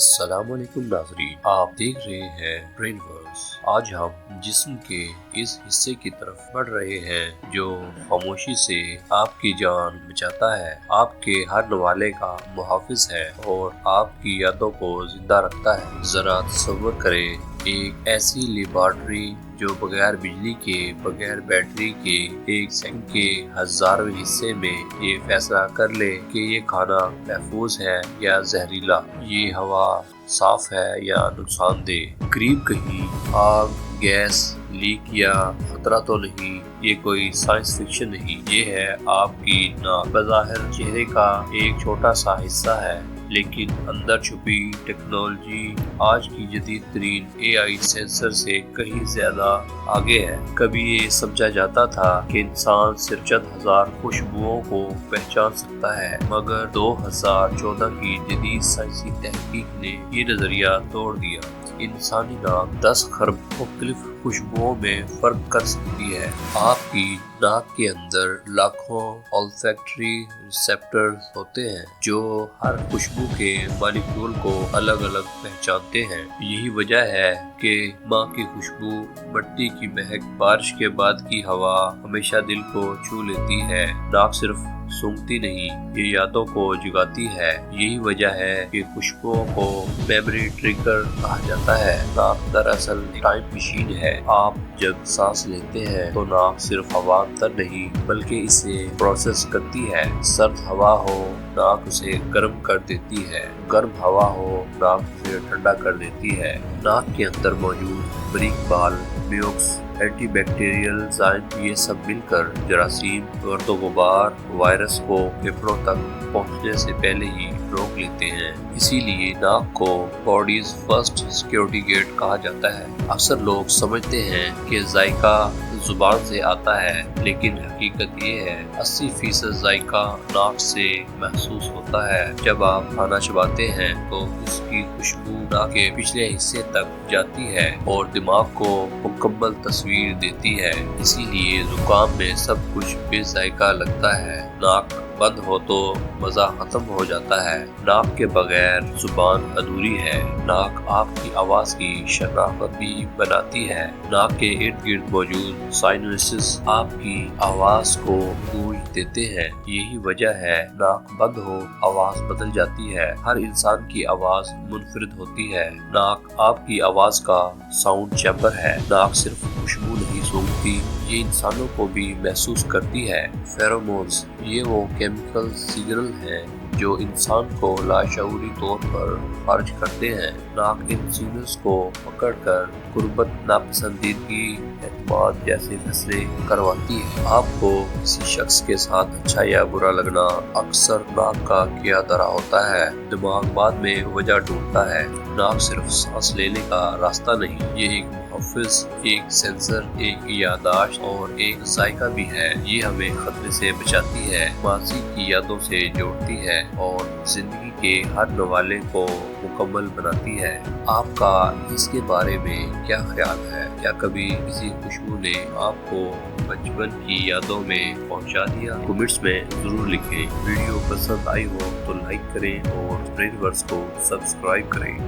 السلام علیکم ناظرین، آپ دیکھ رہے ہیں برین ورس۔ آج ہم جسم کے اس حصے کی طرف بڑھ رہے ہیں جو خاموشی سے آپ کی جان بچاتا ہے، آپ کے ہر نوالے کا محافظ ہے اور آپ کی یادوں کو زندہ رکھتا ہے۔ ذرا تصور کریں ایک ایسی لیبارٹری جو بغیر بجلی کے، بغیر بیٹری کے، ایک سیکنڈ کے ہزارویں حصے میں یہ فیصلہ کر لے کہ یہ کھانا محفوظ ہے یا زہریلا، یہ ہوا صاف ہے یا نقصان دہ۔ قریب کہیں آگ، گیس لیک یا خطرہ تو نہیں، یہ کوئی سائنس فکشن نہیں، یہ ہے آپ کی ناک۔ بظاہر چہرے کا ایک چھوٹا سا حصہ ہے، لیکن اندر چھپی ٹیکنالوجی آج کی جدید ترین AI سینسر سے کہیں زیادہ آگے ہے۔ کبھی یہ سمجھا جاتا تھا کہ انسان صرف چند ہزار خوشبوؤں کو پہچان سکتا ہے، مگر 2014 کی جدید سائنسی تحقیق نے یہ نظریہ توڑ دیا۔ انسانی ناک 10 خرب مختلف خوشبوؤں میں فرق کر سکتی ہے۔ آپ کی ناک کے اندر لاکھوں olfactory receptors ہوتے ہیں جو ہر خوشبو کے مالیکیول کو الگ الگ پہچانتے ہیں۔ یہی وجہ ہے کہ ماں کی خوشبو، مٹی کی مہک، بارش کے بعد کی ہوا ہمیشہ دل کو چھو لیتی ہے۔ ناک صرف سونگھتی نہیں، یہ یادوں کو جگاتی ہے۔ یہی وجہ ہے کہ خوشبوؤں کو میموری ٹریگر کہا جاتا ہے۔ ناک دراصل ٹائم مشین ہے۔ آپ جب سانس لیتے ہیں تو ناک صرف ہوا اندر نہیں بلکہ اسے پروسیس کرتی ہے۔ سرد ہوا ہو، ناک اسے گرم کر دیتی ہے، گرم ہوا ہو، ناک اسے ٹھنڈا کر دیتی ہے۔ ناک کے اندر موجود باریک بال، میوکس، اینٹی بیکٹیریل انزائم، یہ سب مل کر جراثیم، گرد و غبار، وائرس کو پھیپھڑوں تک پہنچنے سے پہلے ہی روک لیتے ہیں۔ اسی لیے ناک کو باڈیز فرسٹ سیکیورٹی گیٹ کہا جاتا ہے۔ اکثر لوگ سمجھتے ہیں کہ ذائقہ زبان سے آتا ہے، لیکن حقیقت یہ ہے 80% ذائقہ ناک سے محسوس ہوتا ہے۔ جب آپ کھانا چباتے ہیں تو اس کی خوشبو ناک کے پچھلے حصے تک جاتی ہے اور دماغ کو مکمل تصویر دیتی ہے۔ اسی لیے زکام میں سب کچھ بے ذائقہ لگتا ہے۔ ناک بند ہو تو مزہ ختم ہو جاتا ہے۔ ناک کے بغیر زبان ادھوری ہے۔ ناک آپ کی آواز کی شناخت بھی بناتی ہے۔ ناک کے ارد گرد موجود سائنسز آپ کی آواز کو گونج دیتے ہیں۔ یہی وجہ ہے ناک بند ہو آواز بدل جاتی ہے۔ ہر انسان کی آواز منفرد ہوتی ہے۔ ناک آپ کی آواز کا ساؤنڈ چیمبر ہے۔ ناک صرف خوشبو نہیں سونگھتی، یہ انسانوں کو بھی محسوس کرتی ہے۔ فیرومونز، یہ وہ کیمیکل سگنل ہیں جو انسان کو لاشعوری طور پر خارج کرتے ہیں۔ ناک ان سگنلز کو پکڑ کر قربت، ناپسندیدگی، اعتماد جیسے فیصلے کرواتی ہے۔ آپ کو کسی شخص کے ساتھ اچھا یا برا لگنا اکثر ناک کا کیا دھرا ہوتا ہے۔ دماغ بعد میں وجہ ڈھونڈتا ہے۔ ناک صرف سانس لینے کا راستہ نہیں، یہ ایک محافظ، ایک سینسر، ایک یادداشت اور ایک ذائقہ بھی ہے۔ یہ ہمیں خطرے سے بچاتی ہے، ماضی کی یادوں سے جوڑتی ہے اور زندگی کے ہر نوالے کو مکمل بناتی ہے۔ آپ کا اس کے بارے میں کیا خیال ہے؟ کیا کبھی کسی خوشبو نے آپ کو بچپن کی یادوں میں پہنچا دیا؟ کمنٹس میں ضرور لکھیں۔ ویڈیو پسند آئی ہو تو لائک کریں اور برین ورس کو سبسکرائب کریں۔